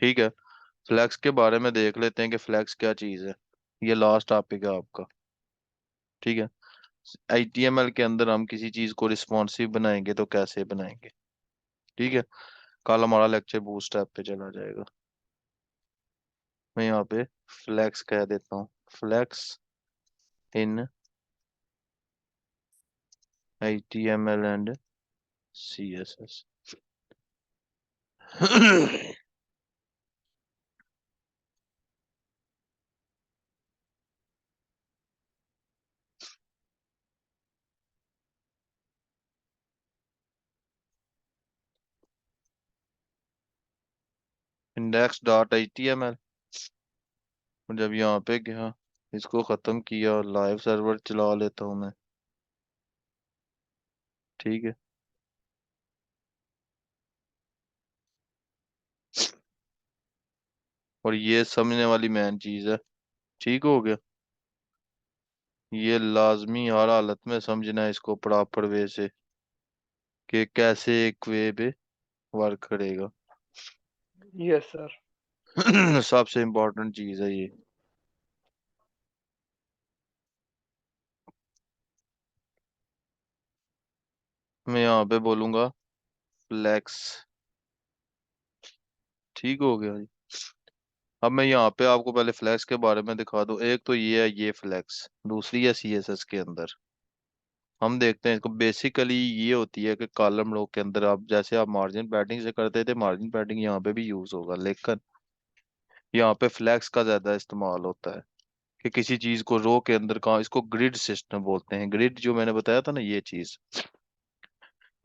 ठीक है, फ्लैक्स के बारे में देख लेते हैं कि फ्लैक्स क्या चीज़ है। ये लास्ट टॉपिक है आपका। ठीक है, HTML के अंदर हम किसी चीज़ को रिस्पॉन्सिव बनाएंगे तो कैसे बनाएंगे। ठीक है, कल हमारा लेक्चर बूटस्ट्रैप पे चला जाएगा। मैं यहाँ पे फ्लैक्स कह देता हूँ, flex in HTML and CSS। Index dot HTML, जब यहाँ पे गया, इसको खत्म किया और लाइव सर्वर चला लेता हूँ मैं। ठीक है, और ये समझने वाली मेन चीज है। ठीक हो गया, ये लाजमी हर हालत में समझना है इसको प्रॉपर वे से, कि कैसे एक वे पे वर्क करेगा। Yes sir. सबसे इम्पोर्टेंट चीज है ये। मैं यहाँ पे बोलूंगा फ्लेक्स। ठीक हो गया जी। अब मैं यहाँ पे आपको पहले फ्लेक्स के बारे में दिखा दूं। एक तो ये है, ये फ्लेक्स। दूसरी है CSS के अंदर। हम देखते हैं इसको। बेसिकली ये होती है कि कॉलम रो के अंदर आप जैसे आप मार्जिन पैडिंग से करते थे, मार्जिन पैडिंग यहाँ पे भी यूज होगा, लेकिन यहाँ पे फ्लैक्स का ज्यादा इस्तेमाल होता है कि किसी चीज को रो के अंदर कहाँ। इसको ग्रिड सिस्टम बोलते हैं। ग्रिड जो मैंने बताया था ना, ये चीज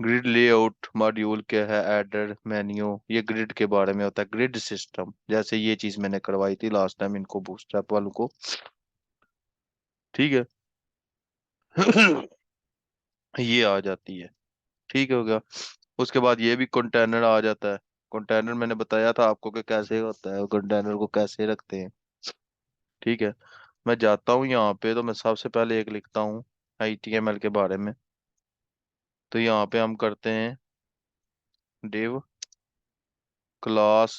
ग्रिड लेआउट मॉड्यूल क्या है, एडर मेन्यू, ये ग्रिड के बारे में होता है। ग्रिड सिस्टम जैसे ये चीज मैंने करवाई थी लास्ट टाइम इनको, बूटस्ट्रैप वालों को। ठीक है। ये आ जाती है। ठीक हो गया। उसके बाद ये भी कंटेनर आ जाता है। कंटेनर मैंने बताया था आपको कि कैसे होता है, कंटेनर को कैसे रखते हैं। ठीक है, मैं जाता हूँ यहाँ पे तो मैं सबसे पहले एक लिखता हूँ HTML के बारे में। तो यहाँ पे हम करते हैं डिव क्लास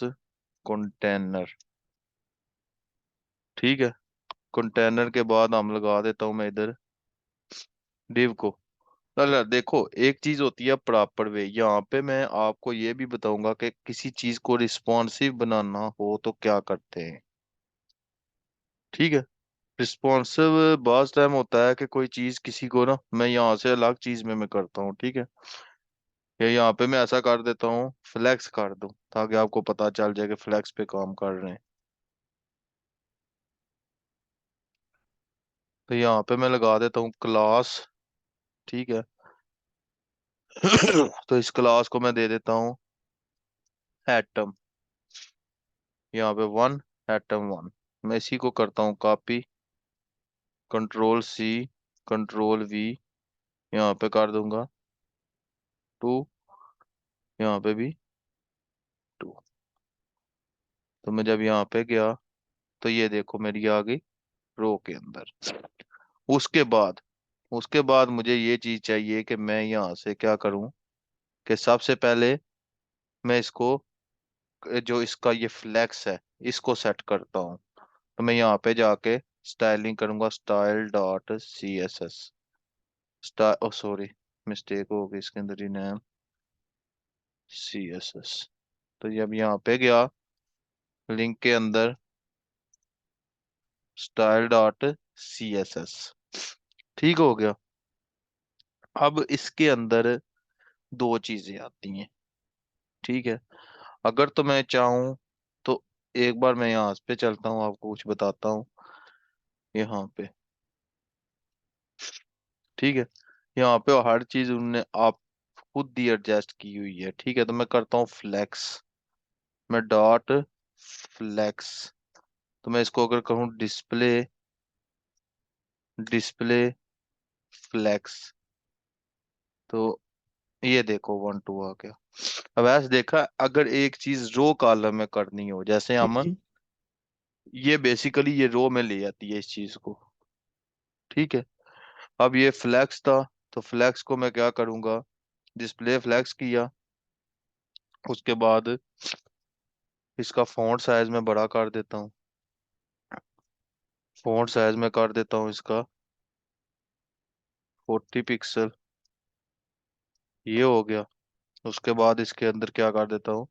कंटेनर। ठीक है, कंटेनर के बाद हम लगा देता हूँ मैं इधर डिव को। अल्लाह देखो, एक चीज होती है प्रॉपर वे। यहाँ पे मैं आपको ये भी बताऊंगा कि किसी चीज को रिस्पॉन्सिव बनाना हो तो क्या करते हैं। ठीक है, रिस्पॉन्सिव बाज टाइम होता है कि कोई चीज किसी को ना, मैं यहाँ से अलग चीज में मैं करता हूँ। ठीक है, या यहाँ पे मैं ऐसा कर देता हूँ, फ्लेक्स कर दूं ताकि आपको पता चल जाए कि फ्लेक्स पे काम कर रहे हैं। तो यहाँ पे मैं लगा देता हूँ क्लास। ठीक है। तो इस क्लास को मैं दे देता हूँ एटम। यहाँ पे 1, एटम 1। मैं इसी को करता हूँ copy, control C, control V, यहाँ पे कर दूंगा 2, यहाँ पे भी 2। तो मैं जब यहाँ पे गया तो ये देखो मेरी आ गई रो के अंदर। उसके बाद उसके बाद मुझे ये चीज चाहिए कि मैं यहाँ से क्या करूँ, कि सबसे पहले मैं इसको, जो इसका ये फ्लेक्स है, इसको सेट करता हूँ। तो मैं यहाँ पे जाके स्टाइलिंग करूंगा, style.css। स्टाइल, ओ सॉरी, मिस्टेक हो गई इसके अंदर ही, नाम CSS। तो जब यहाँ पे गया लिंक के अंदर style.css। ठीक हो गया। अब इसके अंदर दो चीजें आती हैं। ठीक है, अगर तो मैं चाहूँ तो एक बार मैं यहाँ पे चलता हूँ, आपको कुछ बताता हूँ यहाँ पे। ठीक है, यहाँ पे हर चीज उनने आप खुद ही एडजस्ट की हुई है। ठीक है, तो मैं करता हूँ फ्लेक्स, मैं डॉट फ्लेक्स। तो मैं इसको अगर कहूँ डिस्प्ले, डिस्प्ले फ्लेक्स, तो ये देखो 1 2 आ गया। अब ऐसे देखा, अगर एक चीज रो कॉलम में करनी हो, जैसे हम, हम्म। ये बेसिकली ये रो में ले आती है इस चीज को। ठीक है, अब ये फ्लैक्स था, तो फ्लैक्स को मैं क्या करूंगा, डिस्प्ले फ्लैक्स किया। उसके बाद इसका फॉन्ट साइज मैं बड़ा कर देता हूँ। फॉन्ट साइज मैं कर देता हूँ इसका 40 पिक्सल। ये हो गया। उसके बाद इसके अंदर क्या कर देता हूँ,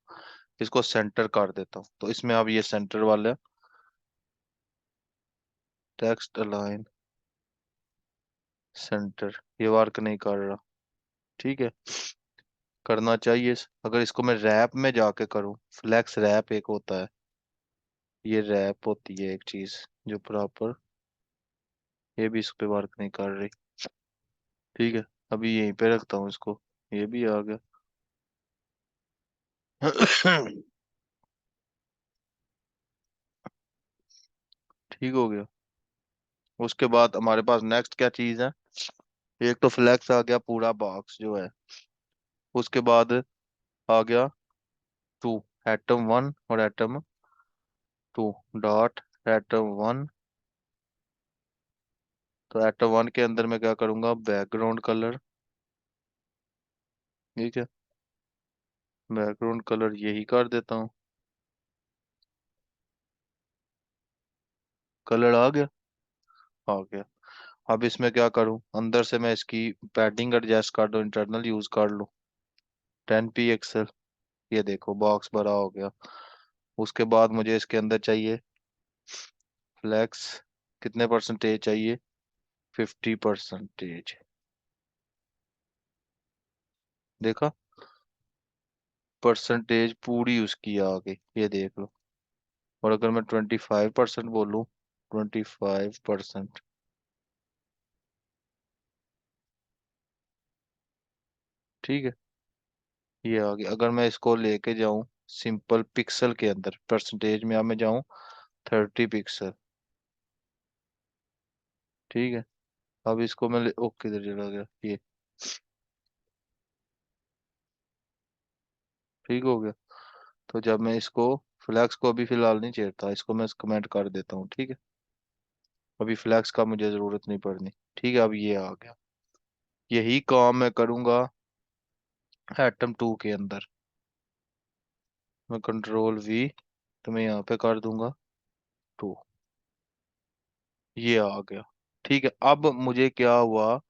इसको सेंटर कर देता हूँ। तो इसमें अब ये सेंटर वाला टेक्स्ट अलाइन सेंटर, ये वर्क नहीं कर रहा। ठीक है, करना चाहिए। अगर इसको मैं रैप में जाके करूँ, फ्लैक्स रैप एक होता है, ये रैप होती है एक चीज जो प्रॉपर, ये भी इस पे वर्क नहीं कर रही। ठीक है, अभी यहीं पे रखता हूँ इसको। ये भी आ गया। ठीक हो गया। उसके बाद हमारे पास नेक्स्ट क्या चीज है, एक तो फ्लैक्स आ गया पूरा बॉक्स जो है। उसके बाद आ गया टू, एटम 1 और एटम 2, डॉट एटम 1। तो एटम 1 के अंदर मैं क्या करूंगा, बैकग्राउंड कलर। ठीक है, बैकग्राउंड कलर यही कर देता हूँ। कलर आ गया। आ गया। अब इसमें क्या करूं, अंदर से मैं इसकी पैडिंग एडजस्ट कर दूं, इंटरनल यूज कर लूं 10 pixel। ये देखो बॉक्स बड़ा हो गया। उसके बाद मुझे इसके अंदर चाहिए फ्लैक्स, कितने परसेंटेज चाहिए, 50%। देखा, परसेंटेज पूरी उसकी आ गई, ये देख लो। और अगर मैं 25% बोलूं, 25%। ठीक है, ये आ गया। अगर मैं इसको लेके जाऊं सिंपल पिक्सल के अंदर, परसेंटेज में अब मैं जाऊं 30 पिक्सल। ठीक है, अब इसको मैं ओके, इधर चला गया ये। ठीक हो गया। तो जब मैं इसको फ्लैक्स को अभी फिलहाल नहीं छेड़ता, इसको मैं कमेंट कर देता हूँ। ठीक है, अभी फ्लैक्स का मुझे जरूरत नहीं पड़नी। ठीक है, अब ये आ गया। यही काम मैं करूंगा एटम 2 के अंदर। मैं Ctrl+V, तो मैं यहाँ पे कर दूंगा 2। ये आ गया। ठीक है, अब मुझे क्या हुआ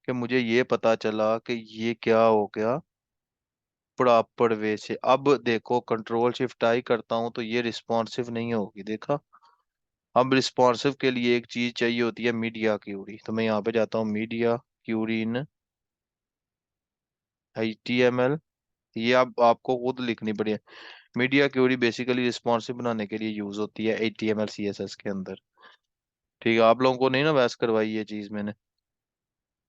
कि मुझे ये पता चला कि ये क्या हो गया प्रॉपर वे से। अब देखो Ctrl+Shift+I करता हूँ तो ये रिस्पॉन्सिव नहीं होगी, देखा। अब रिस्पॉन्सिव के लिए एक चीज चाहिए होती है, मीडिया क्यूरी। तो मैं यहाँ पे जाता हूँ, मीडिया क्यूरी इन HTML। ये आपको खुद लिखनी पड़ेगी। मीडिया क्यूरी बेसिकली रिस्पॉन्सिव बनाने के लिए यूज होती है HTML CSS के अंदर। ठीक है, आप लोगों को नहीं ना बहस करवाई ये चीज मैंने,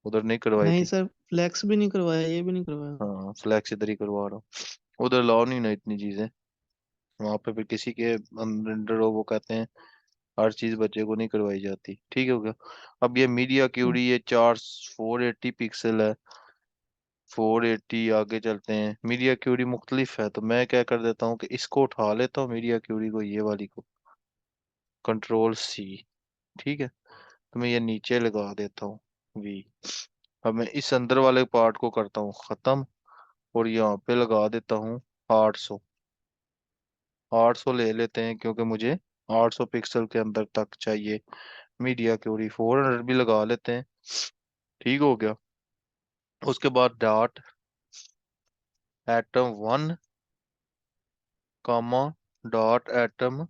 उधर नहीं करवाई नहीं थी। सर, फ्लेक्स भी नहीं करवाया, ये भी नहीं करवाया। हाँ, फ्लैक्स इधर ही करवा रहा हूँ, उधर लाओ नहीं ना इतनी चीजें। वहां पे फिर किसी के अंदर वो कहते हैं हर चीज बच्चे को नहीं करवाई जाती। ठीक हो गया। अब ये मीडिया क्यूरी, ये 480 पिक्सल है। 480, आगे चलते हैं। मीडिया क्यूरी मुख्तलिफ है, तो मैं क्या कर देता हूँ कि इसको उठा लेता हूँ, मीडिया क्यूरी को, ये वाली को, Ctrl+C। ठीक है, तो मैं ये नीचे लगा देता हूँ V। अब मैं इस अंदर वाले पार्ट को करता हूँ खत्म, और यहाँ पे लगा देता हूँ 800। 800 ले लेते हैं क्योंकि मुझे 800 पिक्सल के अंदर तक चाहिए मीडिया क्यूरी। 400 भी लगा लेते हैं। ठीक हो गया। उसके बाद dot atom 1, comma dot atom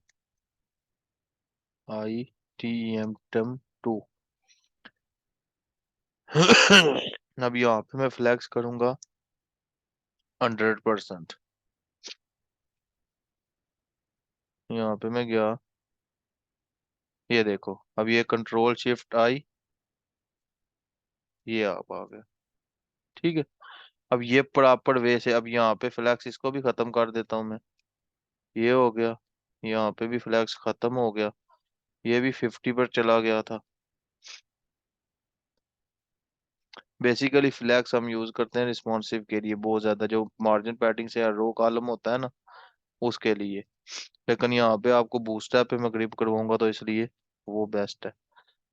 2। अब यहाँ पे मैं फ्लैक्स करूंगा 100%। यहाँ पे मैं गया, ये देखो, अब ये Ctrl+Shift+I, ये आप आ गया। ठीक है, अब ये प्रॉपर वे से, अब यहाँ पे फ्लैक्स इसको भी खत्म कर देता हूँ मैं। ये हो गया। यहाँ पे भी फ्लैक्स खत्म हो गया। ये भी 50 पर चला गया था। बेसिकली फ्लैक्स हम यूज करते हैं रिस्पॉन्सिव के लिए बहुत ज्यादा, जो मार्जिन पैडिंग से या रो कॉलम होता है ना, उसके लिए। लेकिन यहाँ पे आपको बूटस्ट्रैप पे मैं ग्रिप करवाऊंगा, तो इसलिए वो बेस्ट है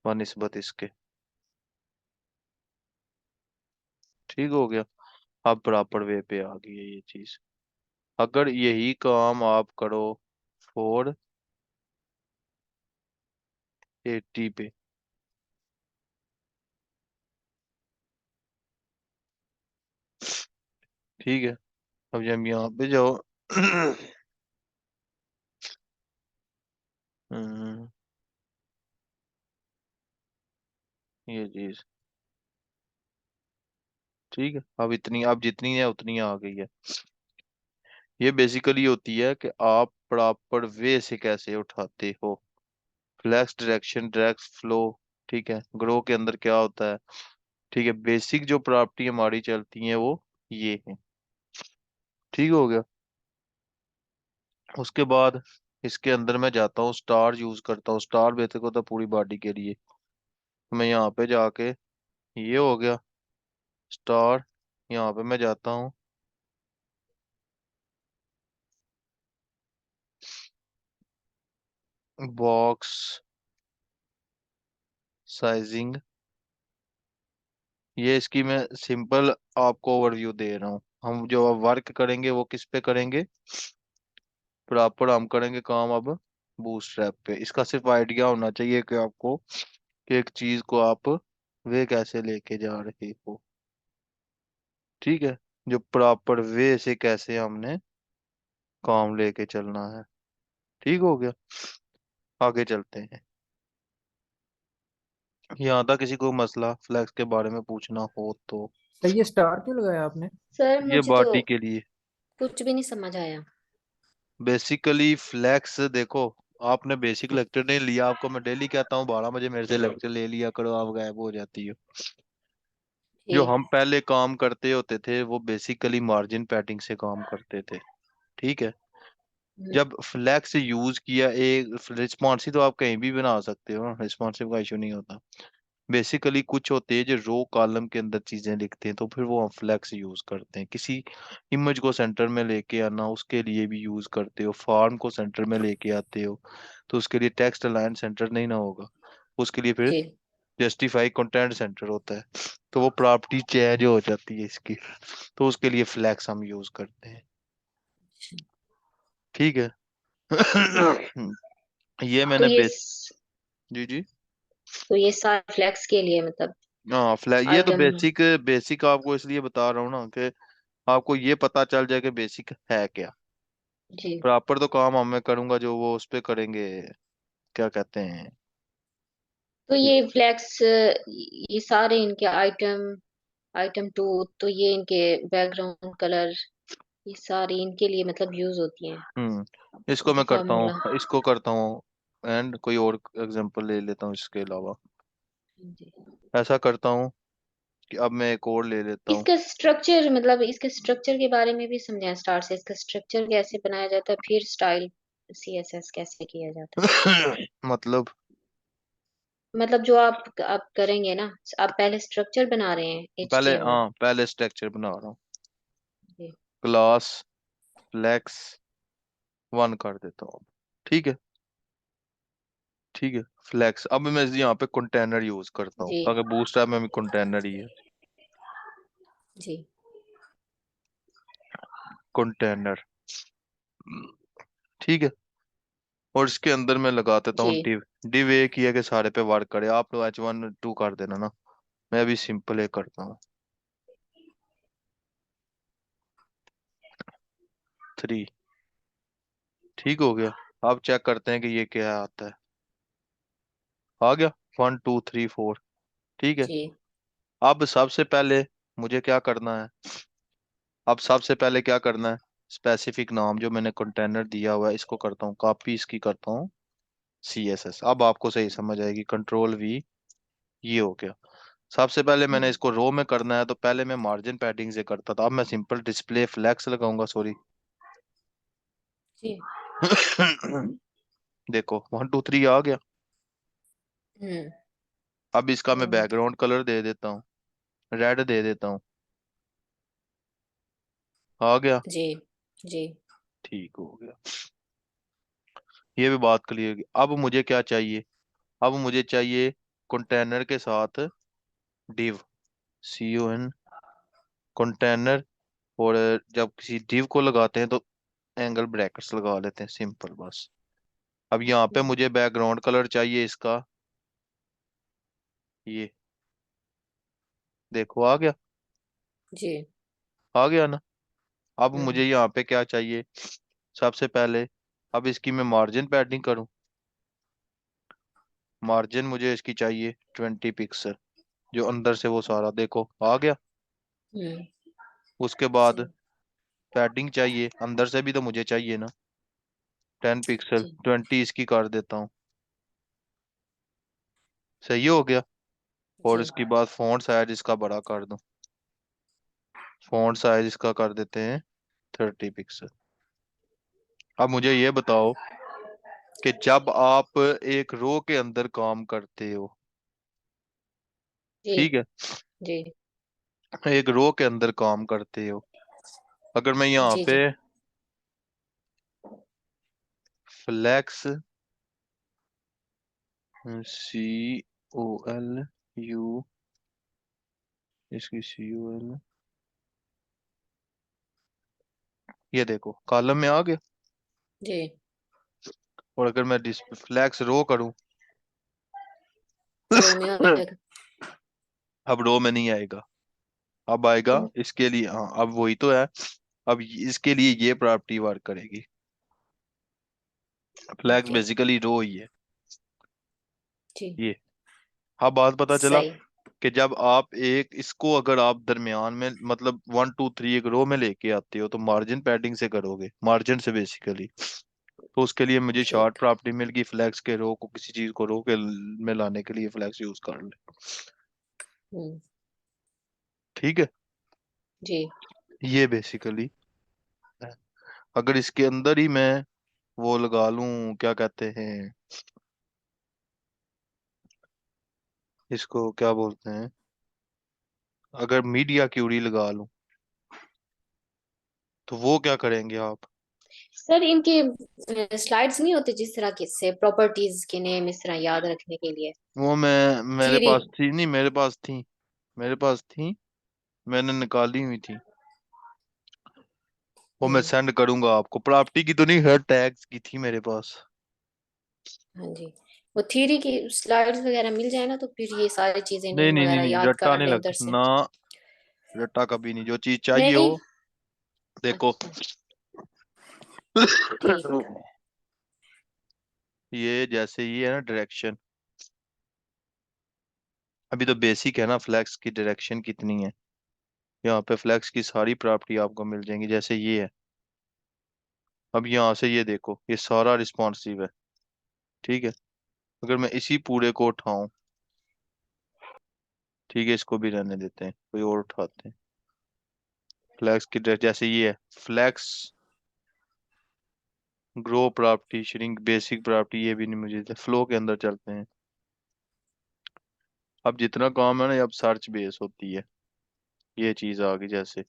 बनिस्बत इसके। ठीक हो गया। अब प्रॉपर वे पे आ गई है ये चीज। अगर यही काम आप करो 480 पे, ठीक है। अब जब यहाँ पे जाओ हम्म, ये चीज ठीक है। अब जितनी है उतनी आ गई है। ये बेसिकली होती है कि आप प्रॉपर वे से कैसे उठाते हो। फ्लैक्स, डायरेक्शन, ड्रैग, फ्लो, ठीक है। ग्रो के अंदर क्या होता है, ठीक है। बेसिक जो प्रॉपर्टी हमारी चलती है वो ये है, ठीक हो गया। उसके बाद इसके अंदर मैं जाता हूँ, स्टार यूज करता हूँ। स्टार बेसिक होता है पूरी बॉडी के लिए। तो मैं यहाँ पे जाके, ये हो गया स्टार। यहाँ पे मैं जाता हूँ बॉक्स साइजिंग। ये इसकी मैं सिंपल आपको ओवरव्यू दे रहा हूँ। हम जो वर्क करेंगे वो किस पे करेंगे, प्रॉपर हम करेंगे काम अब बूटस्ट्रैप पे। इसका सिर्फ आइडिया होना चाहिए कि आपको कि एक चीज को आप वे कैसे लेके जा रहे हो, ठीक है। जो प्रॉपर वे से कैसे हमने काम लेके चलना है, ठीक हो गया। आगे चलते हैं। यहाँ था किसी को मसला फ्लैक्स के बारे में पूछना हो तो। सर ये स्टार क्यों लगाया आपने? सर ये मुझे तो बॉडी के लिए कुछ भी नहीं समझ आया। बेसिकली फ्लैक्स देखो, आपने बेसिक लेक्चर नहीं लिया। आपको मैं डेली कहता हूँ 12 बजे मेरे से लेक्चर ले लिया करो, आप गायब हो जाती हो। जो जी। हम पहले काम करते होते थे वो बेसिकली मार्जिन पैडिंग से काम करते थे, ठीक है। हम्म, जब फ्लैक्स यूज किया, एक रिस्पॉन्सिव तो आप कहीं भी बना सकते हो, रिस्पॉन्सिव का इशू नहीं होता। बेसिकली कुछ होते हैं जो रो कॉलम के अंदर चीजें लिखते हैं, तो फिर वो हम फ्लैक्स यूज करते हैं। किसी इमेज को सेंटर में लेके आना, उसके लिए भी यूज करते हो। फॉर्म को सेंटर में लेके आते हो तो उसके लिए टेक्स्ट अलाइन सेंटर नहीं ना होगा, उसके लिए फिर जी। जस्टिफाई कंटेंट सेंटर होता है। तो वो प्रॉपर्टी चेंज हो जाती है इसकी, तो उसके लिए फ्लैक्स हम यूज करते हैं, अच्छा। ठीक है। ये तो मैंने जी जी। तो ये सारे फ्लैक्स के लिए मतलब हाँ फ्लैग, ये तो आइटम। बेसिक बेसिक आपको इसलिए बता रहा हूँ ना कि आपको ये पता चल जाए कि बेसिक है क्या। जी। प्रॉपर तो काम हम मैं करूंगा जो वो उस पे करेंगे, क्या कहते हैं। तो ये फ्लैक्स ये सारे इनके आइटम, आइटम टू, तो ये इनके बैकग्राउंड कलर, ये सारी इनके लिए मतलब यूज होती हैं। इसको मैं करता फार्मूला। हूँ, इसको करता हूँ। एंड कोई और एग्जांपल ले लेता हूँ इसके अलावा। जी। ऐसा करता हूँ कि अब मैं एक और ले लेता हूँ। इसका स्ट्रक्चर मतलब इसके स्ट्रक्चर के बारे में भी समझाएं स्टार्ट से। इसका स्ट्रक्चर कैसे बनाया जाता है, फिर स्टाइल सीएसएस कैसे किया जाता है। मतलब मतलब जो आप करेंगे ना, आप पहले स्ट्रक्चर बना रहे हैं पहले, एचटीएमएल। हाँ पहले स्ट्रक्चर बना रहा हूँ। जी। क्लास फ्लेक्स 1 कर देता हूँ, ठीक है। ठीक है, फ्लेक्स। अब मैं यहाँ पे कंटेनर यूज करता हूँ, जी। अगर बूटस्ट्रैप में भी कंटेनर ही है। जी। कंटेनर, ठीक है। और इसके अंदर मैं लगा देता हूँ जी। डिव। डिव एक ही है कि सारे पे वर्क करे। आप लोग H1 2 कर देना ना, मैं अभी सिंपल एक करता हूँ 3, ठीक हो गया। अब चेक करते हैं कि ये क्या आता है। आ गया 1 2 3 4, ठीक है। जी। अब सबसे पहले मुझे क्या करना है, अब सबसे पहले क्या करना है, स्पेसिफिक नाम जो मैंने कंटेनर दिया हुआ है इसको करता हूँ कॉपी, इसकी करता हूँ CSS। अब आपको सही समझ आएगी। कंट्रोल V, ये हो गया। सबसे पहले मैंने हम्म। इसको रो में करना है, तो पहले मैं मार्जिन पैडिंग से करता था, अब मैं सिंपल डिस्प्ले फ्लैक्स लगाऊंगा, सॉरी। जी। देखो 1 2 3 आ गया। हम्म। अब इसका मैं हम्म। बैकग्राउंड कलर दे देता हूँ, रेड दे देता हूँ। आ गया, जी। जी। ठीक हो गया। ये भी बात क्लियर होगी। अब मुझे क्या चाहिए, अब मुझे चाहिए कंटेनर के साथ div, CON, कंटेनर। और जब किसी div को लगाते हैं तो एंगल ब्रैकेट्स लगा लेते हैं, सिंपल बस। अब यहाँ पे मुझे बैकग्राउंड कलर चाहिए इसका, ये देखो आ गया, जी आ गया ना। अब मुझे हम्म यहाँ पे क्या चाहिए, सबसे पहले अब इसकी मैं मार्जिन पैडिंग करूँ। मार्जिन मुझे इसकी चाहिए 20 पिक्सल, जो अंदर से वो सारा देखो आ गया। हम्म उसके बाद जी पैडिंग चाहिए, अंदर से भी तो मुझे चाहिए ना, 10 पिक्सल, जी 20 इसकी कर देता हूँ। सही हो गया। और जी इसके बाद फॉन्ट साइज इसका बड़ा कर दूं, फॉन्ट साइज इसका कर देते हैं 30 पिक्सल। अब मुझे ये बताओ कि जब आप एक रो के अंदर काम करते हो, जी ठीक है, जी एक रो के अंदर काम करते हो, अगर मैं यहाँ जी पे जी फ्लैक्स सी ओ एल यू, इसकी सी ओ एल, ये देखो कॉलम में आ गया। जी और अगर मैं फ्लैक्स रो करूं, रो में आएगा। अब रो में नहीं आएगा, अब आएगा इसके लिए, हाँ अब वही तो है। अब इसके लिए ये प्रॉपर्टी वर्क करेगी। फ्लैक्स ओके बेसिकली रो ही है जी ये। हाँ बात पता चला सही कि जब आप एक इसको अगर आप दरमियान में मतलब 1 2 3 एक रो में लेके आते हो तो मार्जिन पैडिंग से करोगे, मार्जिन से बेसिकली। तो उसके लिए मुझे शॉर्ट ठीक प्रॉपर्टी मिल गई, फ्लैक्स के रो को किसी चीज को रो के में लाने के लिए फ्लैक्स यूज कर ले। हम्म ठीक है, जी ये बेसिकली है। अगर इसके अंदर ही मैं वो लगा लूं, क्या कहते हैं इसको, क्या बोलते हैं, अगर मीडिया क्यूरी लगा लूं तो वो क्या करेंगे आप। सर इनके स्लाइड्स नहीं होते जिस तरह के से प्रॉपर्टीज के नेम इस तरह याद रखने के लिए। वो मैं मेरे थ्री पास थी नहीं, मेरे पास थी, मेरे पास थी, मैंने निकाली हुई थी। वो मैं हम्म सेंड करूंगा आपको, प्रॉपर्टी की तो नहीं है, टैग्स की थी मेरे पास। हाँ जी वो थ्री की स्लाइड्स वगैरह मिल जाए ना तो फिर ये सारी चीजें नहीं नेम नहीं नहीं वगैरह नहीं, याद रट्टा कर नहीं ले लगता अंदर से। ना, रट्टा कभी नहीं, जो चीज चाहिए नहीं हो देखो। अच्छा ठीक ये जैसे ये है ना डायरेक्शन, अभी तो बेसिक है ना, फ्लैक्स की डायरेक्शन कितनी है। यहाँ पे फ्लैक्स की सारी प्रॉपर्टी आपको मिल जाएंगी, जैसे ये है। अब यहाँ से ये देखो, ये सारा रिस्पॉन्सिव है, ठीक है। अगर मैं इसी पूरे को उठाऊं, ठीक है, इसको भी रहने देते हैं, कोई और उठाते हैं। फ्लैक्स की जैसे ये है, flex grow property, shrink, basic property, ये भी नहीं मुझे, फ्लो के अंदर चलते हैं। अब जितना काम है ना, ये अब सर्च बेस होती है, ये चीज आ गई जैसे,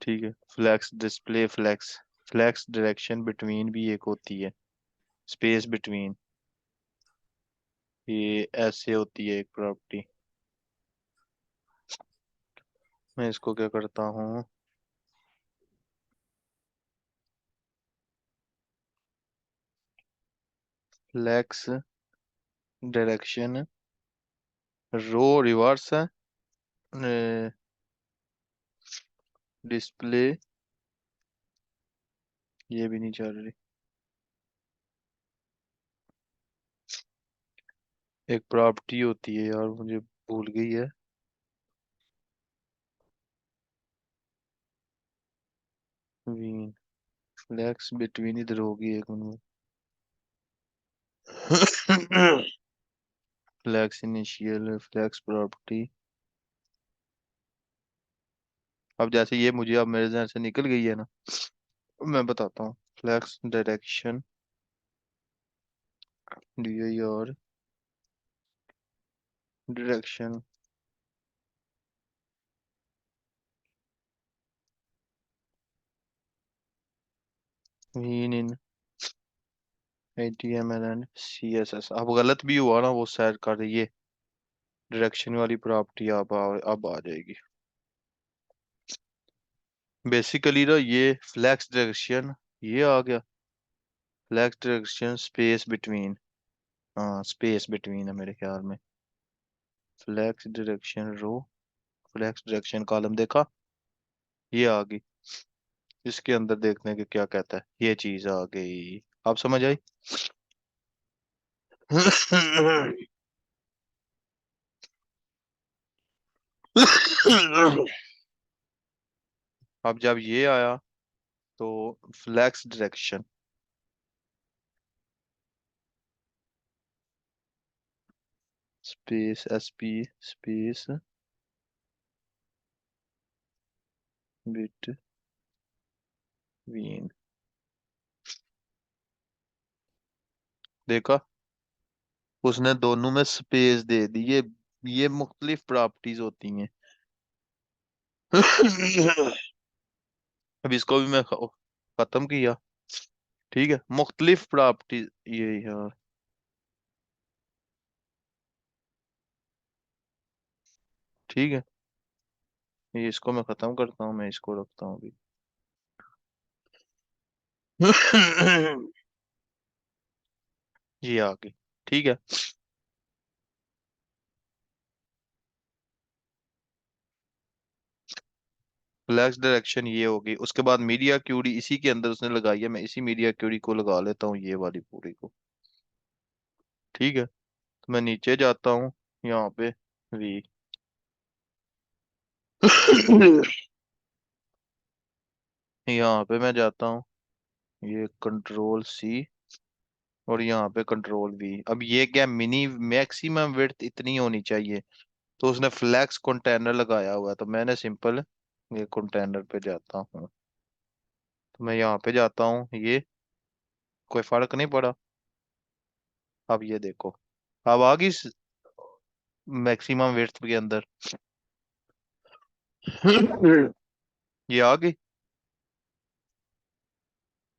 ठीक है। Flex display flex, flex direction between भी एक होती है, स्पेस बिटवीन, ये ऐसे होती है एक प्रॉपर्टी। मैं इसको क्या करता हूँ, फ्लैक्स डायरेक्शन रो रिवर्स है, डिस्प्ले, ये भी नहीं चल रही। एक प्रॉपर्टी होती है यार, मुझे भूल गई है। वीन, फ्लैक्स बिटवीन इधर होगी एक minute. Flex initial, flex property. अब जैसे ये मुझे अब मेरे ध्यान से निकल गई है ना, मैं बताता हूँ। Flex direction D I R, direction वीन in HTML and C S S. अब गलत भी हुआ ना, वो सेट कर रही है, डायरेक्शन वाली प्रॉपर्टी अब आ जाएगी। बेसिकली ना ये फ्लैक्स डायरेक्शन ये आ गया, फ्लैक्स डायरेक्शन स्पेस बिटवीन, हाँ स्पेस बिटवीन है मेरे ख्याल में। फ्लैक्स डायरेक्शन रो, फ्लैक्स डायरेक्शन कॉलम देखा, ये आ गई। इसके अंदर देखने के क्या कहता है, ये चीज आ गई। आप समझ आई? अब जब ये आया तो flex direction space S P space between, देखा उसने दोनों में स्पेस दे दी। ये मुख्तलिफ प्रॉपर्टीज होती हैं। अब इसको भी मैं खत्म किया। ठीक है, मुख्तलिफ प्रॉपर्टीज ये यार, ठीक है, ये इसको मैं खत्म करता हूँ, मैं इसको रखता हूँ अभी। ये आ गई, ठीक है। फ्लैक्स डायरेक्शन ये होगी, उसके बाद मीडिया क्यूरी इसी के अंदर उसने लगाई है, मैं इसी मीडिया क्यूरी को लगा लेता हूँ, ये वाली पूरी को। ठीक है, तो मैं नीचे जाता हूँ, यहाँ पे वी यहाँ पे मैं जाता हूँ, ये कंट्रोल सी, और यहाँ पे कंट्रोल वी। अब ये क्या, मिनी मैक्सिमम विड्थ इतनी होनी चाहिए, तो उसने फ्लैक्स कंटेनर लगाया हुआ है, तो मैंने सिंपल ये कंटेनर पे जाता हूँ, तो मैं यहाँ पे जाता हूँ, ये कोई फर्क नहीं पड़ा। अब ये देखो, अब आ गई मैक्सिमम विड्थ के अंदर। ये आ गई।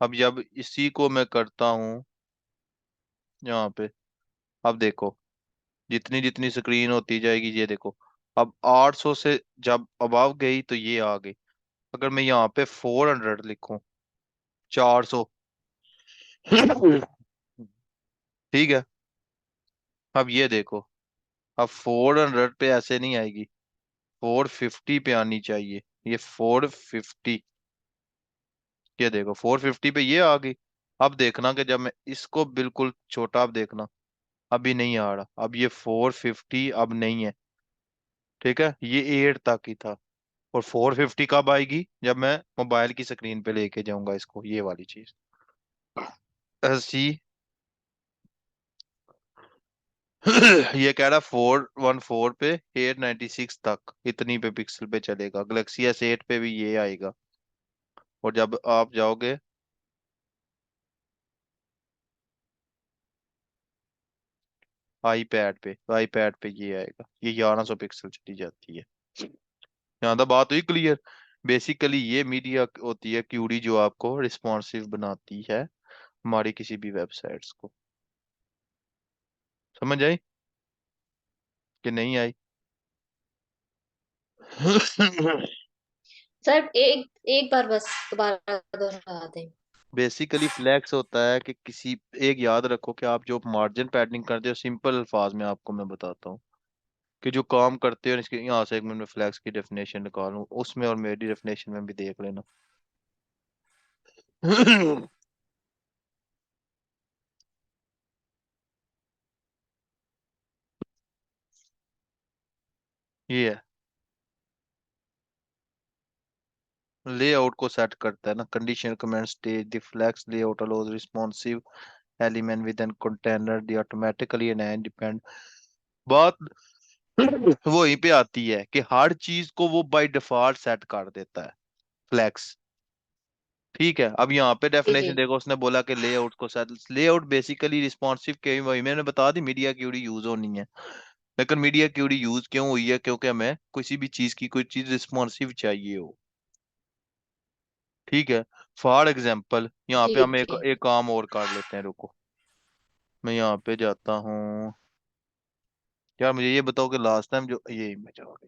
अब जब इसी को मैं करता हूँ यहाँ पे, अब देखो जितनी जितनी स्क्रीन होती जाएगी, ये देखो अब 800 से जब अबव गई तो ये आ गई। अगर मैं यहाँ पे 400 लिखूं, 400, ठीक है। अब ये देखो, अब 400 पे ऐसे नहीं आएगी, 450 पे आनी चाहिए, ये 450, ये देखो 450 पे ये आ गई। अब देखना कि जब मैं इसको बिल्कुल छोटा, अब देखना अभी नहीं आ रहा, अब ये 450 अब नहीं है, ठीक है, ये 8 तक ही था। और 450 कब आएगी, जब मैं मोबाइल की स्क्रीन पे लेके जाऊंगा इसको, ये वाली चीज। ऐसी ये कह रहा 414 पे 896 तक, इतनी पे पिक्सल पे चलेगा। गैलेक्सी S8 पे भी ये आएगा। और जब आप जाओगे आईपैड पे, तो आईपैड पे ये आएगा, ये 1100 पिक्सल चली जाती है। यहाँ तक बात हुई क्लियर। बेसिकली ये मीडिया होती है क्यूरी, जो आपको रिस्पॉन्सिव बनाती है हमारी किसी भी वेबसाइट्स को। समझ आई कि नहीं आई? सर एक एक बार बस दोबारा दोहरा दें। बेसिकली फ्लैक्स होता है कि किसी, एक याद रखो कि आप जो मार्जिन पैडिंग करते हो, सिंपल अल्फाज में आपको मैं बताता हूँ कि जो काम करते हो, इसके यहाँ से एक मिनट में फ्लैक्स की डेफिनेशन निकालूं उसमें, और मेरी डेफिनेशन में भी देख लेना। ये है, लेआउट को सेट करता है ना, condition comment stage the flex layout allows responsive element with an container the automatically and independent. बात वहीं पे आती है कि हर चीज को वो बाय डिफॉल्ट सेट कर देता है फ्लैक्स। ठीक है, अब यहाँ पे जी जी। डेफिनेशन देखो, उसने बोला कि लेआउट को सेट, लेआउट बेसिकली रिस्पॉन्सिव के, वही मैंने बता दी मीडिया क्यूरी यूज होनी है। लेकिन मीडिया क्यूरी यूज क्यों हुई है, क्योंकि हमें किसी भी चीज की कोई चीज रिस्पॉन्सिव चाहिए हो। ठीक है, फॉर एग्जाम्पल यहाँ जी पे हम एक जी। एक काम और कर लेते हैं, रुको मैं यहाँ पे जाता हूँ। यार मुझे ये बताओ कि लास्ट टाइम जो ये इमेज आ गई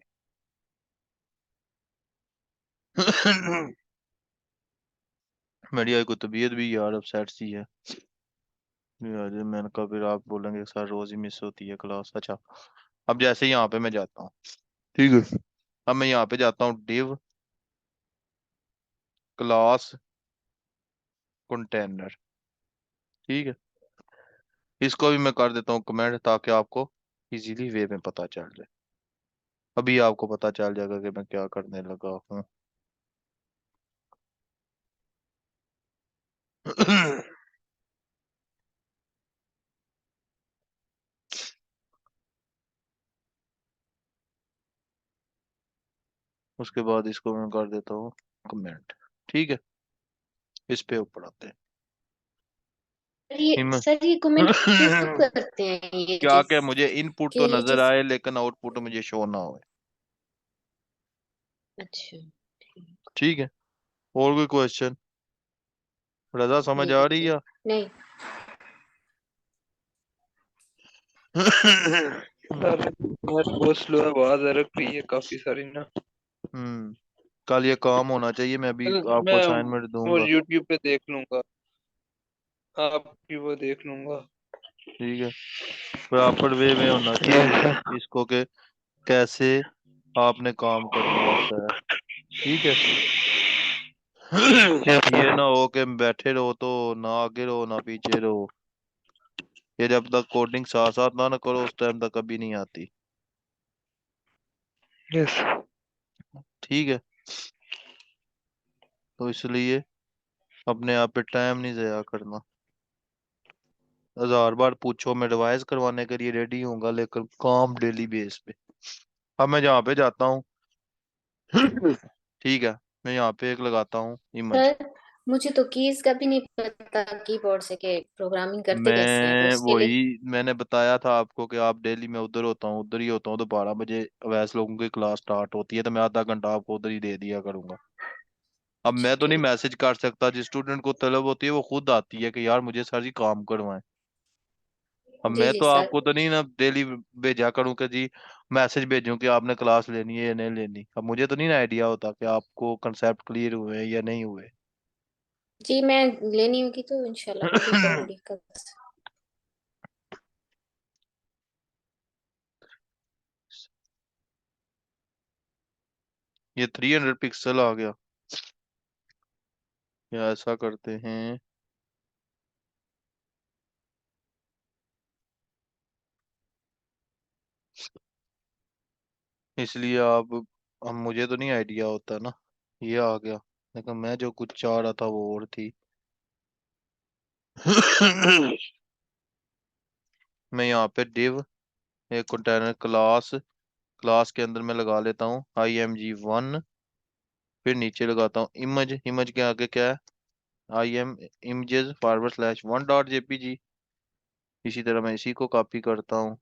मेरी आई को तबीयत भी यार अपसेट सी है यार। मैंने कहा फिर आप बोलेंगे सर रोज ही मिस होती है क्लास। अच्छा, अब जैसे यहाँ पे मैं जाता हूँ, ठीक है, अब मैं यहाँ पे जाता हूँ डिव क्लास कंटेनर, ठीक है। इसको भी मैं कर देता हूँ कमेंट ताकि आपको इजीली वे में पता चल जाए। अभी आपको पता चल जाएगा कि मैं क्या करने लगा हूँ। उसके बाद इसको मैं कर देता हूँ कमेंट, ठीक है। इस पे ऊपर आते हैं। हिम सर ये कमेंट क्यों करते हैं ये क्या चीज? क्या मुझे इनपुट क्यों तो ये नजर चीज? आए लेकिन आउटपुट मुझे शो ना हो। अच्छा, ठीक। ठीक है, और कोई क्वेश्चन? रजा समझ आ नहीं रही जी, है? नहीं। सर बहुत बहुत स्लो आवाज आ रही है काफी सारी ना। कल ये काम होना चाहिए, मैं भी आपको मैं असाइनमेंट वो दूंगा। यूट्यूब पे देख लूंगा, आपकी वो देख लूंगा। ठीक है, प्रॉपर वे में होना चाहिए इसको के कैसे आपने काम करना होता है, ठीक है। यस ये सर। ना हो कि बैठे रहो तो ना आगे रहो ना पीछे रहो। ये जब तक कोडिंग साथ साथ ना करो उस टाइम तक कभी नहीं आती, यस ठीक है। तो इसलिए अपने आप पे टाइम नहीं जाया करना। 1000 बार पूछो, मैं रिवाइज करवाने के लिए रेडी हूँगा लेकिन काम डेली बेस पे। अब मैं यहाँ पे जाता हूँ, ठीक है, मैं यहाँ पे एक लगाता हूँ इमेज। सर मुझे तो कीज का भी नहीं पता कीबोर्ड से के प्रोग्रामिंग करते कैसे हैं, तो मैं उसके लिए। वही मैंने बताया था आपको कि आप डेली मैं उधर होता हूँ, उधर ही होता हूँ, तो 12 बजे वैसे लोगों की क्लास स्टार्ट होती है तो मैं आधा घंटा आपको उधर ही दे दिया करूंगा। अब अच्छा, मैं तो नहीं ठीक। मैसेज कर सकता, जिस स्टूडेंट को तलब होती है वो खुद आती है कि यार मुझे सर जी काम करवाएं। अब जी मैं जी तो सर। आपको तो नहीं ना डेली भेजा करूं कि जी मैसेज भेजूं कि आपने क्लास लेनी है या नहीं लेनी। अब मुझे तो नहीं ना आइडिया होता कि आपको कंसेप्ट क्लियर हुए हैं या नहीं हुए। जी मैं लेनी होगी तो इंशाल्लाह पूरी करूंगी कल से। ये 300 पिक्सल आ गया, या ऐसा करते हैं, इसलिए आप, अब मुझे तो नहीं आइडिया होता ना। ये आ गया, लेकिन मैं जो कुछ चाह रहा था वो और थी। मैं यहाँ पे डिव एक कंटेनर क्लास, क्लास के अंदर मैं लगा लेता हूँ IMG1। फिर नीचे लगाता हूँ इमेज, इमेज के आगे क्या है, IM images /1.jpg। इसी तरह मैं इसी को कॉपी करता हूँ,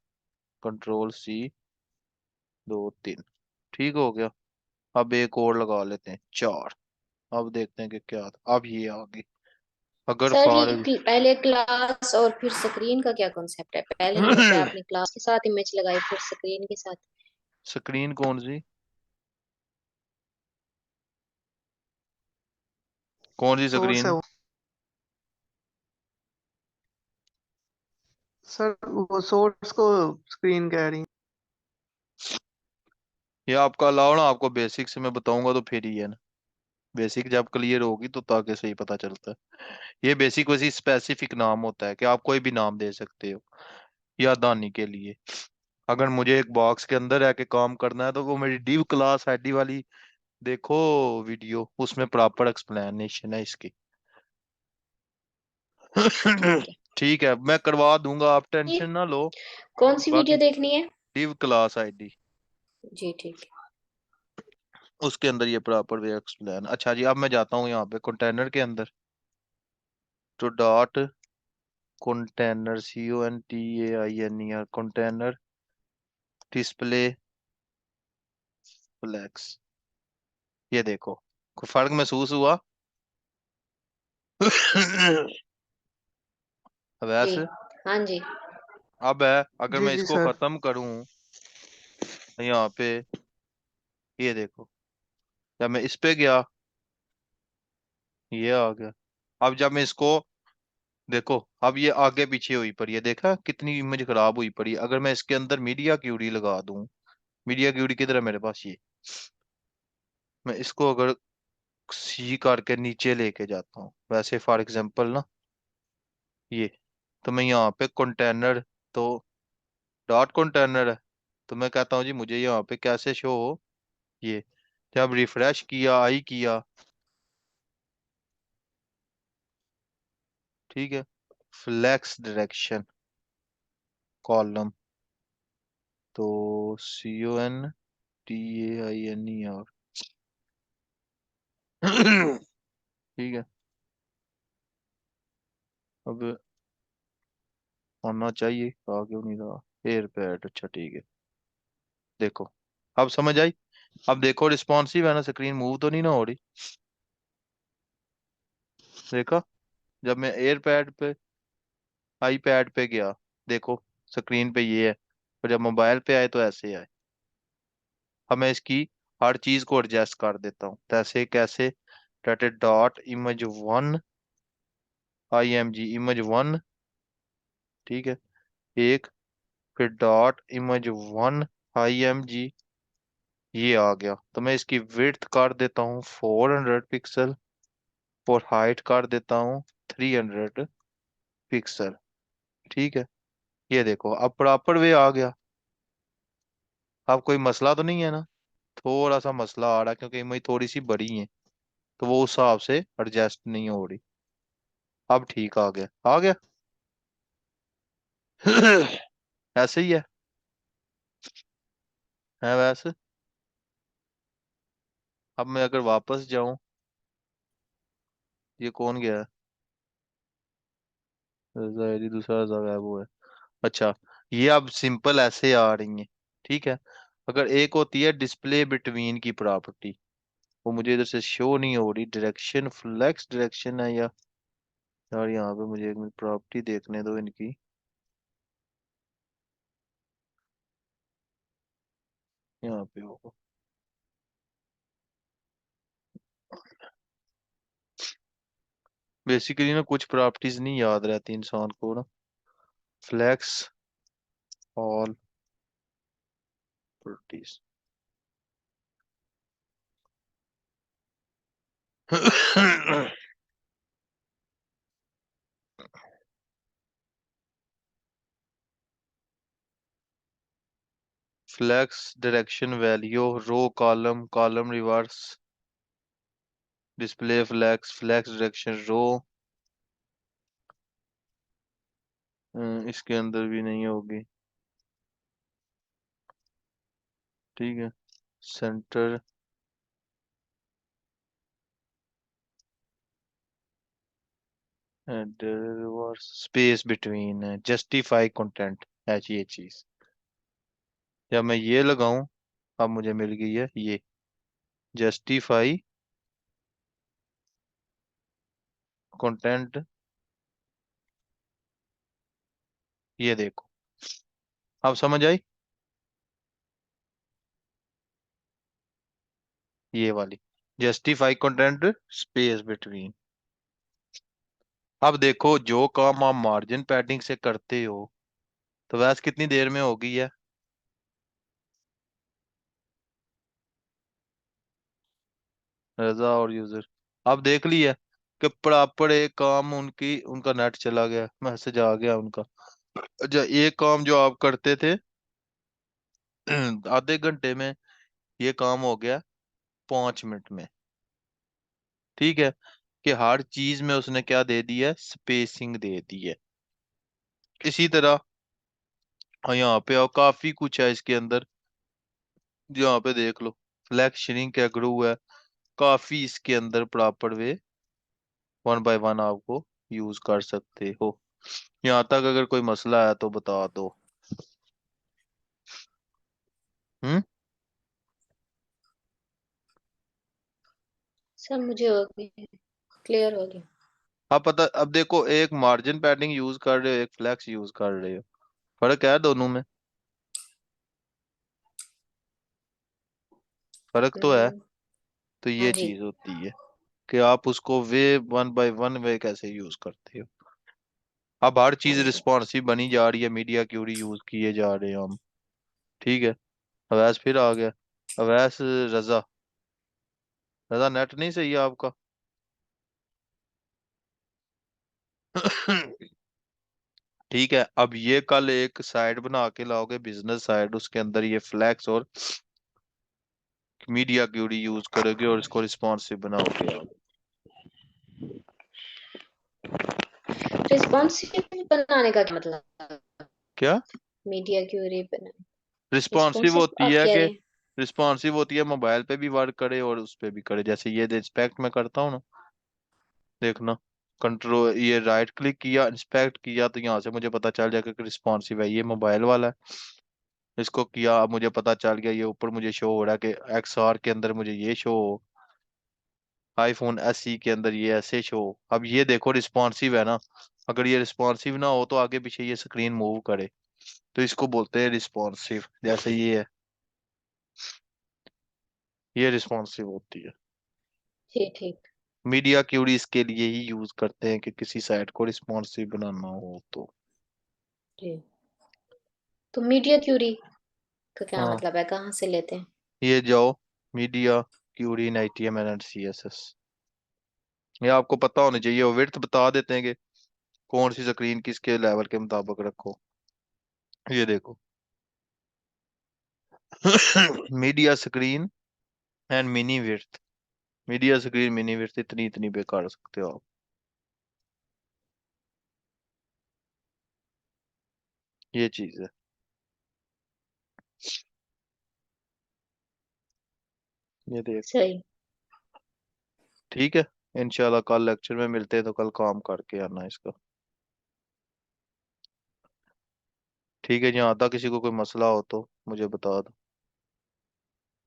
Ctrl+C, 2 3, ठीक हो गया। अब एक और लगा लेते हैं 4। अब देखते हैं कि क्या आता। अब ये आ गई। अगर सर ये फॉर पहले क्लास और फिर स्क्रीन का क्या कॉन्सेप्ट है? पहले यहाँ पे आपने क्लास के साथ इमेज लगाई फिर स्क्रीन के साथ। स्क्रीन कौन सी, कौन सी सोर्स है स्क्रीन? वो सर, वो सोर्स को स्क्रीन कह रही हैं। ये आपका अलाउ ना, आपको बेसिक से मैं बताऊंगा तो फिर ही है ना। बेसिक जब क्लियर होगी तो ताकि सही पता चलता है। ये बेसिक वैसी स्पेसिफिक नाम होता है कि आप कोई भी नाम दे सकते हो याददानी के लिए। अगर मुझे एक बॉक्स के अंदर रह के काम करना है तो वो मेरी डिव क्लास आईडी वाली देखो वीडियो, उसमें प्रॉपर एक्सप्लेनेशन है इसकी। ठीक है। ठीक है, मैं करवा दूंगा, आप ये टेंशन ना लो। कौन सी वीडियो बाकी देखनी है? डिव क्लास आईडी, जी ठीक है। उसके अंदर ये प्रॉपर वे एक्सप्लेन। अच्छा जी, अब मैं जाता हूँ यहाँ पे कंटेनर के अंदर, तो dot container CONTAINER container display flex. ये देखो, कोई फर्क महसूस हुआ? जी वैसे हाँ जी। अब है, अगर जी मैं जी इसको सर। खत्म करूं यहाँ पे, ये देखो, जब मैं इस पे गया ये आ गया। अब जब मैं इसको देखो, अब ये आगे पीछे हुई पड़ी है, देखा कितनी इमेज खराब हुई पड़ी है। अगर मैं इसके अंदर मीडिया क्यूरी लगा दूं, मीडिया क्यूरी किधर है मेरे पास, ये मैं इसको अगर सी करके नीचे लेके जाता हूँ वैसे, फॉर एग्जांपल ना, ये तो मैं यहाँ पे कंटेनर, तो डॉट कंटेनर है, तो मैं कहता हूँ जी मुझे यहाँ पे कैसे शो हो, ये जब रिफ्रेश किया, आई किया, ठीक है, फ्लेक्स डायरेक्शन कॉलम, तो CONTAINER ठीक है। अब होना चाहिए, आ क्यों नहीं रहा, एयर पैड, अच्छा ठीक है। देखो अब समझ आई। अब देखो रिस्पॉन्सिव है ना, स्क्रीन मूव तो नहीं ना हो रही, देखा, जब मैं एयर पैड पे, आईपैड पे गया, देखो स्क्रीन पे ये है, और जब मोबाइल पे आए तो ऐसे आए। अब मैं इसकी हर चीज को एडजस्ट कर देता हूँ, कैसे कैसे, dot image one, IMG image one, ठीक है, एक, फिर डॉट इमेज वन IMG, ये आ गया। तो मैं इसकी विड्थ कर देता हूँ 400 पिक्सल, और हाइट कर देता हूँ 300 पिक्सल, ठीक है। ये देखो अब प्रॉपर वे आ गया। अब कोई मसला तो नहीं है ना, थोड़ा सा मसला आ रहा है क्योंकि इमेज थोड़ी सी बड़ी है, तो वो उस हिसाब से एडजस्ट नहीं हो रही। अब ठीक आ गया, आ गया। ऐसे ही है वैसे। अब मैं अगर वापस जाऊं, ये कौन गया है, जाहिरी दूसरा जगह वो है, अच्छा, ये अब सिंपल ऐसे आ रही है, ठीक है। अगर एक होती है डिस्प्ले बिटवीन की प्रॉपर्टी, वो मुझे इधर से शो नहीं हो रही, डायरेक्शन फ्लेक्स डायरेक्शन है या, यार यहाँ पे मुझे एक मिनट प्रॉपर्टी देखने दो इनकी, यहाँ पे होगा। बेसिकली ना कुछ प्रॉपर्टीज नहीं याद रहती इंसान को ना, flex all properties. Flex direction value, row column, column reverse, display flex, flex direction row, इसके अंदर भी नहीं होगी, ठीक है। Centre reverse, space between, justify content है ये चीज। जब मैं ये लगाऊं, अब मुझे मिल गई है ये, जस्टिफाई कंटेंट, ये देखो, अब समझ आई, ये वाली जस्टिफाई कंटेंट स्पेस बिटवीन। अब देखो जो काम आप मार्जिन पैडिंग से करते हो, तो वैसे कितनी देर में हो गई है, रजा और यूजर। अब देख लिया कि प्रॉपर एक काम उनकी, उनका नेट चला गया, मैसेज आ गया उनका। अच्छा, एक काम जो आप करते थे आधे घंटे में, ये काम हो गया 5 मिनट में, ठीक है। कि हर चीज में उसने क्या दे दी है, स्पेसिंग दे दी है। इसी तरह हाँ, यहाँ पे और काफी कुछ है इसके अंदर, यहाँ पे देख लो, फ्लैक्स श्रिंक है, ग्रू है, काफी इसके अंदर proper way, one by one आपको यूज कर सकते हो। यहाँ तक अगर कोई मसला है तो बता दो। हम्म। सब मुझे हो गया, क्लियर हो गया। अब पता, अब देखो एक मार्जिन पैडिंग यूज कर रहे हो, एक फ्लैक्स यूज कर रहे हो, फर्क है दोनों में, फर्क तो है। हम्म। तो हाँ ये जी। चीज होती है। कि आप उसको way one by one way कैसे यूज करते हो। अब हर चीज रिस्पॉन्सिव बनी जा रही है, मीडिया क्यूरी यूज किए जा रहे हैं हम। ठीक है। अवैस फिर आ गया। अवैस, रजा, रजा नेट नहीं सही है आपका? ठीक है, अब ये कल एक साइट बना के लाओगे, बिजनेस साइट, उसके अंदर ये फ्लैक्स और मीडिया क्यूरी यूज करोगे और इसको रिस्पॉन्सिव बनाओगे आप। रिस्पॉन्सिव बनाने का क्या मतलब? क्या मीडिया क्यूरी बना, रिस्पॉन्सिव रिस्पॉन्सिव होती आप है कह कि रहे हैं? रिस्पॉन्सिव होती है मोबाइल पे भी वर्क करे और उस पे भी करे। जैसे ये इंस्पेक्ट मैं करता हूँ ना, देखना, कंट्रोल, ये राइट क्लिक किया, इंस्पेक्ट किया, तो यहाँ से मुझे पता चल जाएगा कि रिस्पॉन्सिव है, ये मोबाइल वाला है। इसको किया, अब मुझे पता चल गया, ये ऊपर मुझे शो हो रहा है कि XR के अंदर मुझे ये शो हो, आईफोन SE के अंदर ये ऐसे शो हो। अब ये देखो रिस्पॉन्सिव है ना। अगर ये रिस्पॉन्सिव ना हो तो आगे पीछे ये स्क्रीन मूव करे, तो इसको बोलते हैं रिस्पॉन्सिव। जैसे ये है, ये रिस्पॉन्सिव होती है। ठीक ठीक। मीडिया क्यूरी इसके लिए ही यूज करते हैं कि किसी साइट को रिस्पॉन्सिव बनाना हो तो। जी। तो मीडिया क्यूरी का क्या हाँ, मतलब है, कहाँ से लेते हैं? ये जाओ, media query in HTML and CSS, ये आपको पता होना चाहिए। वो विड्थ बता देते हैं कि कौन सी स्क्रीन किसके लेवल के मुताबिक रखो। ये देखो, media screen and mini width, media screen mini width इतनी इतनी पे कर सकते हो आप। ये चीज है, ये देख। सही। ठीक है, इंशाल्लाह कल लेक्चर में मिलते हैं, तो कल काम करके आना इसका। ठीक है, यहाँ आता किसी को कोई मसला हो तो मुझे बता दो।